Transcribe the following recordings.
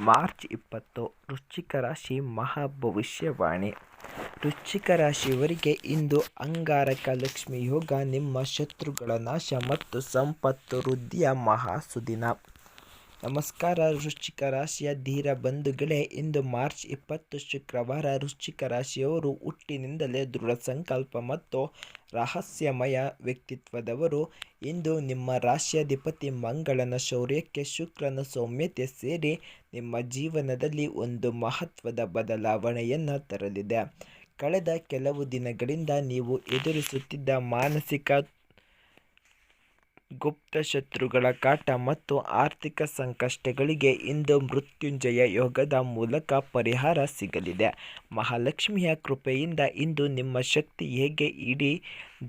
March 20 ವೃಶ್ಚಿಕ ರಾಶಿ ಮಹಾಭವಿಷ್ಯವಾಣಿ. ವೃಶ್ಚಿಕ ರಾಶಿಯವರಿಗೆ ಇಂದು ಅಂಗಾರಕ ಲಕ್ಷ್ಮಿ ಯೋಗ, ನಿಮ್ಮ ಶತ್ರುಗಳ ನಾಶ ಮತ್ತು ಸಂಪತ್ತು ವೃದ್ಧಿಯ ಮಹಾ ಸುದಿನ. ನಮಸ್ಕಾರ ವೃಶ್ಚಿಕ ರಾಶಿಯ ಧೀರ ಬಂಧುಗಳೇ, ಇಂದು ಮಾರ್ಚ್ 20 ಶುಕ್ರವಾರ. ವೃಶ್ಚಿಕ ರಾಶಿಯವರು ಹುಟ್ಟಿನಿಂದಲೇ ದೃಢ ಸಂಕಲ್ಪ ಮತ್ತು ರಹಸ್ಯಮಯ ವ್ಯಕ್ತಿತ್ವದವರು. ಇಂದು ನಿಮ್ಮ ರಾಶ್ಯಾಧಿಪತಿ ಮಂಗಳನ ಶೌರ್ಯಕ್ಕೆ ಶುಕ್ರನ ಸೌಮ್ಯತೆ ಸೇರಿ ನಿಮ್ಮ ಜೀವನದಲ್ಲಿ ಒಂದು ಮಹತ್ವದ ಬದಲಾವಣೆಯನ್ನು ತರಲಿದೆ. ಕಳೆದ ಕೆಲವು ದಿನಗಳಿಂದ ನೀವು ಎದುರಿಸುತ್ತಿದ್ದ ಮಾನಸಿಕ ಗುಪ್ತ ಶತ್ರುಗಳ ಕಾಟ ಮತ್ತು ಆರ್ಥಿಕ ಸಂಕಷ್ಟಗಳಿಗೆ ಇಂದು ಮೃತ್ಯುಂಜಯ ಯೋಗದ ಮೂಲಕ ಪರಿಹಾರ ಸಿಗಲಿದೆ. ಮಹಾಲಕ್ಷ್ಮಿಯ ಕೃಪೆಯಿಂದ ಇಂದು ನಿಮ್ಮ ಶಕ್ತಿ ಹೇಗೆ ಇಡೀ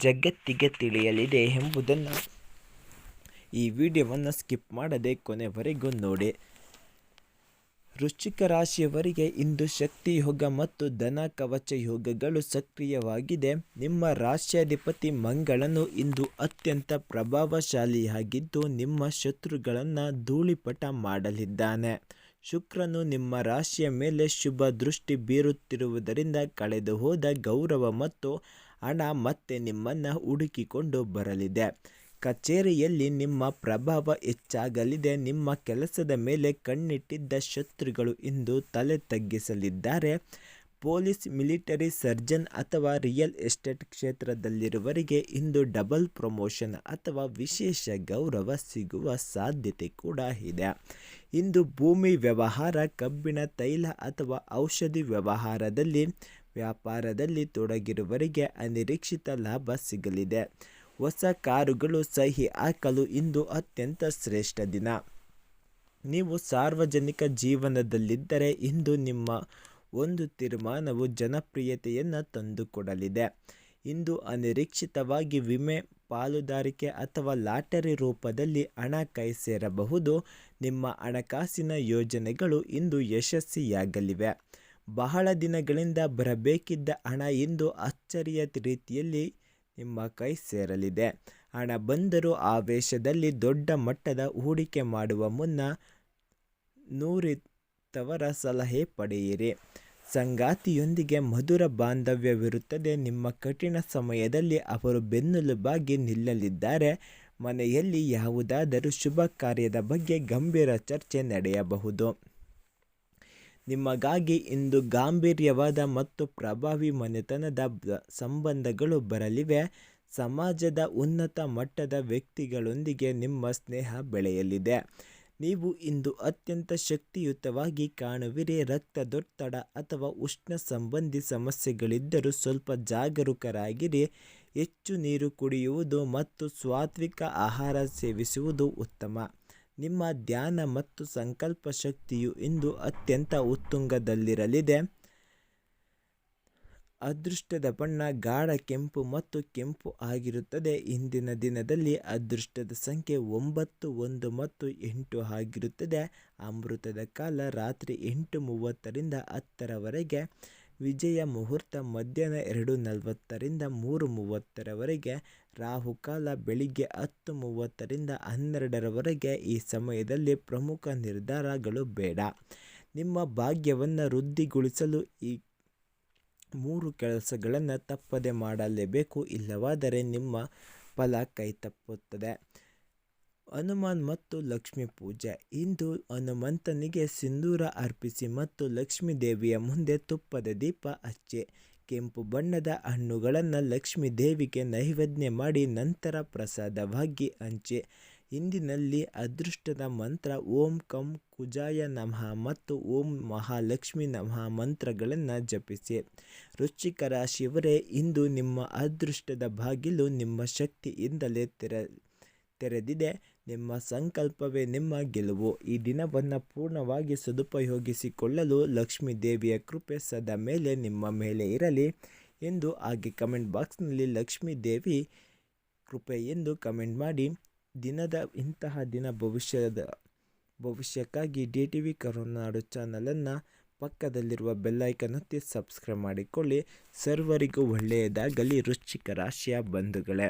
ಜಗತ್ತಿಗೆ ತಿಳಿಯಲಿದೆ ಎಂಬುದನ್ನು ಈ ವಿಡಿಯೋವನ್ನು ಸ್ಕಿಪ್ ಮಾಡದೆ ಕೊನೆವರೆಗೂ ನೋಡಿ. ವೃಶ್ಚಿಕ ರಾಶಿಯವರಿಗೆ ಇಂದು ಶಕ್ತಿ ಯೋಗ ಮತ್ತು ಧನ ಕವಚ ಯೋಗಗಳು ಸಕ್ರಿಯವಾಗಿದೆ. ನಿಮ್ಮ ರಾಶ್ಯಾಧಿಪತಿ ಮಂಗಳನು ಇಂದು ಅತ್ಯಂತ ಪ್ರಭಾವಶಾಲಿಯಾಗಿದ್ದು ನಿಮ್ಮ ಶತ್ರುಗಳನ್ನು ಧೂಳಿಪಟ ಮಾಡಲಿದ್ದಾನೆ. ಶುಕ್ರನು ನಿಮ್ಮ ರಾಶಿಯ ಮೇಲೆ ಶುಭ ದೃಷ್ಟಿ ಬೀರುತ್ತಿರುವುದರಿಂದ ಕಳೆದು ಹೋದ ಗೌರವ ಮತ್ತು ಹಣ ಮತ್ತೆ ನಿಮ್ಮನ್ನು ಹುಡುಕಿಕೊಂಡು ಬರಲಿದೆ. ಕಚೇರಿಯಲ್ಲಿ ನಿಮ್ಮ ಪ್ರಭಾವ ಹೆಚ್ಚಾಗಲಿದೆ. ನಿಮ್ಮ ಕೆಲಸದ ಮೇಲೆ ಕಣ್ಣಿಟ್ಟಿದ್ದ ಶತ್ರುಗಳು ಇಂದು ತಲೆ ತಗ್ಗಿಸಲಿದ್ದಾರೆ. ಪೊಲೀಸ್, ಮಿಲಿಟರಿ, ಸರ್ಜನ್ ಅಥವಾ ರಿಯಲ್ ಎಸ್ಟೇಟ್ ಕ್ಷೇತ್ರದಲ್ಲಿರುವವರಿಗೆ ಇಂದು ಡಬಲ್ ಪ್ರಮೋಷನ್ ಅಥವಾ ವಿಶೇಷ ಗೌರವ ಸಿಗುವ ಸಾಧ್ಯತೆ ಕೂಡ ಇದೆ. ಇಂದು ಭೂಮಿ ವ್ಯವಹಾರ, ಕಬ್ಬಿಣ, ತೈಲ ಅಥವಾ ಔಷಧಿ ವ್ಯಾಪಾರದಲ್ಲಿ ತೊಡಗಿರುವವರಿಗೆ ಅನಿರೀಕ್ಷಿತ ಲಾಭ ಸಿಗಲಿದೆ. ಹೊಸ ಕಾರುಗಳು ಸಹಿ ಹಾಕಲು ಇಂದು ಅತ್ಯಂತ ಶ್ರೇಷ್ಠ ದಿನ. ನೀವು ಸಾರ್ವಜನಿಕ ಜೀವನದಲ್ಲಿದ್ದರೆ ಇಂದು ನಿಮ್ಮ ಒಂದು ತೀರ್ಮಾನವು ಜನಪ್ರಿಯತೆಯನ್ನು ತಂದುಕೊಡಲಿದೆ. ಇಂದು ಅನಿರೀಕ್ಷಿತವಾಗಿ ವಿಮೆ, ಪಾಲುದಾರಿಕೆ ಅಥವಾ ಲಾಟರಿ ರೂಪದಲ್ಲಿ ಹಣ ಕೈ ಸೇರಬಹುದು. ನಿಮ್ಮ ಹಣಕಾಸಿನ ಯೋಜನೆಗಳು ಇಂದು ಯಶಸ್ವಿಯಾಗಲಿವೆ. ಬಹಳ ದಿನಗಳಿಂದ ಬರಬೇಕಿದ್ದ ಹಣ ಇಂದು ಅಚ್ಚರಿಯ ರೀತಿಯಲ್ಲಿ ನಿಮ್ಮ ಕೈ ಸೇರಲಿದೆ. ಹಣ ಬಂದರೂ ಆವೇಶದಲ್ಲಿ ದೊಡ್ಡ ಮಟ್ಟದ ಹೂಡಿಕೆ ಮಾಡುವ ಮುನ್ನ ನುರಿತವರ ಸಲಹೆ ಪಡೆಯಿರಿ. ಸಂಗಾತಿಯೊಂದಿಗೆ ಮಧುರ ಬಾಂಧವ್ಯವಿರುತ್ತದೆ. ನಿಮ್ಮ ಕಠಿಣ ಸಮಯದಲ್ಲಿ ಅವರು ಬೆನ್ನೆಲುಬಾಗಿ ನಿಲ್ಲಲಿದ್ದಾರೆ. ಮನೆಯಲ್ಲಿ ಯಾವುದಾದರೂ ಶುಭ ಕಾರ್ಯದ ಬಗ್ಗೆ ಗಂಭೀರ ಚರ್ಚೆ ನಡೆಯಬಹುದು. ನಿಮಗಾಗಿ ಇಂದು ಗಾಂಭೀರ್ಯವಾದ ಮತ್ತು ಪ್ರಭಾವಿ ಮನೆತನದ ಸಂಬಂಧಗಳು ಬರಲಿವೆ. ಸಮಾಜದ ಉನ್ನತ ಮಟ್ಟದ ವ್ಯಕ್ತಿಗಳೊಂದಿಗೆ ನಿಮ್ಮ ಸ್ನೇಹ ಬೆಳೆಯಲಿದೆ. ನೀವು ಇಂದು ಅತ್ಯಂತ ಶಕ್ತಿಯುತವಾಗಿ ಕಾಣುವಿರಿ. ರಕ್ತದೊತ್ತಡ ಅಥವಾ ಉಷ್ಣ ಸಂಬಂಧಿ ಸಮಸ್ಯೆಗಳಿದ್ದರೂ ಸ್ವಲ್ಪ ಜಾಗರೂಕರಾಗಿರಿ. ಹೆಚ್ಚು ನೀರು ಕುಡಿಯುವುದು ಮತ್ತು ಸಾತ್ವಿಕ ಆಹಾರ ಸೇವಿಸುವುದು ಉತ್ತಮ. ನಿಮ್ಮ ಧ್ಯಾನ ಮತ್ತು ಸಂಕಲ್ಪ ಶಕ್ತಿಯು ಇಂದು ಅತ್ಯಂತ ಉತ್ತುಂಗದಲ್ಲಿರಲಿದೆ. ಅದೃಷ್ಟದ ಬಣ್ಣ ಗಾಢ ಕೆಂಪು ಮತ್ತು ಕೆಂಪು ಆಗಿರುತ್ತದೆ. ಇಂದಿನ ದಿನದಲ್ಲಿ ಅದೃಷ್ಟದ ಸಂಖ್ಯೆ 9, 1 ಮತ್ತು 8 ಆಗಿರುತ್ತದೆ. ಅಮೃತದ ಕಾಲ ರಾತ್ರಿ 8:30 ರಿಂದ 10 ವಿಜಯ ಮುಹೂರ್ತ ಮಧ್ಯಾಹ್ನ 2:40 ರಿಂದ 3:30 ರಾಹುಕಾಲ ಬೆಳಿಗ್ಗೆ 10:30 ರಿಂದ 12 ಈ ಸಮಯದಲ್ಲಿ ಪ್ರಮುಖ ನಿರ್ಧಾರಗಳು ಬೇಡ. ನಿಮ್ಮ ಭಾಗ್ಯವನ್ನು ವೃದ್ಧಿಗೊಳಿಸಲು ಈ 3 ಕೆಲಸಗಳನ್ನು ತಪ್ಪದೆ ಮಾಡಲೇಬೇಕು, ಇಲ್ಲವಾದರೆ ನಿಮ್ಮ ಫಲ ಕೈತಪ್ಪುತ್ತದೆ. ಹನುಮಾನ್ ಮತ್ತು ಲಕ್ಷ್ಮೀ ಪೂಜೆ. ಇಂದು ಹನುಮಂತನಿಗೆ ಸಿಂಧೂರ ಅರ್ಪಿಸಿ ಮತ್ತು ಲಕ್ಷ್ಮೀ ದೇವಿಯ ಮುಂದೆ ತುಪ್ಪದ ದೀಪ ಹಚ್ಚಿ. ಕೆಂಪು ಬಣ್ಣದ ಹಣ್ಣುಗಳನ್ನು ಲಕ್ಷ್ಮೀ ದೇವಿಗೆ ನೈವೇದ್ಯ ಮಾಡಿ ನಂತರ ಪ್ರಸಾದವಾಗಿ ಹಂಚಿ. ಇಂದಿನಲ್ಲಿ ಅದೃಷ್ಟದ ಮಂತ್ರ ಓಂ ಕಂ ಕುಜಾಯ ನಮಃ ಮತ್ತು ಓಂ ಮಹಾಲಕ್ಷ್ಮಿ ನಮಃ ಮಂತ್ರಗಳನ್ನು ಜಪಿಸಿ. ವೃಶ್ಚಿಕ ರಾಶಿಯವರೇ, ಇಂದು ನಿಮ್ಮ ಅದೃಷ್ಟದ ಬಾಗಿಲು ನಿಮ್ಮ ಶಕ್ತಿಯಿಂದಲೇ ತೆರೆದಿದೆ. ನಿಮ್ಮ ಸಂಕಲ್ಪವೇ ನಿಮ್ಮ ಗೆಲುವು. ಈ ದಿನವನ್ನು ಪೂರ್ಣವಾಗಿ ಸದುಪಯೋಗಿಸಿಕೊಳ್ಳಲು ಲಕ್ಷ್ಮೀ ದೇವಿಯ ಕೃಪೆ ಸದಾ ಮೇಲೆ ನಿಮ್ಮ ಮೇಲೆ ಇರಲಿ ಎಂದು ಹಾಗೆ ಕಮೆಂಟ್ ಬಾಕ್ಸ್ನಲ್ಲಿ ಲಕ್ಷ್ಮೀ ದೇವಿ ಕೃಪೆ ಎಂದು ಕಮೆಂಟ್ ಮಾಡಿ. ದಿನದ ಇಂತಹ ದಿನ ಭವಿಷ್ಯಕ್ಕಾಗಿ DTV ಕರುನಾಡು ಚಾನಲನ್ನು ಪಕ್ಕದಲ್ಲಿರುವ ಬೆಲ್ಲೈಕನ್ ಒತ್ತಿ ಸಬ್ಸ್ಕ್ರೈಬ್ ಮಾಡಿಕೊಳ್ಳಿ. ಸರ್ವರಿಗೂ ಒಳ್ಳೆಯದಾಗಲಿ ವೃಶ್ಚಿಕ ರಾಶಿಯ ಬಂಧುಗಳೇ.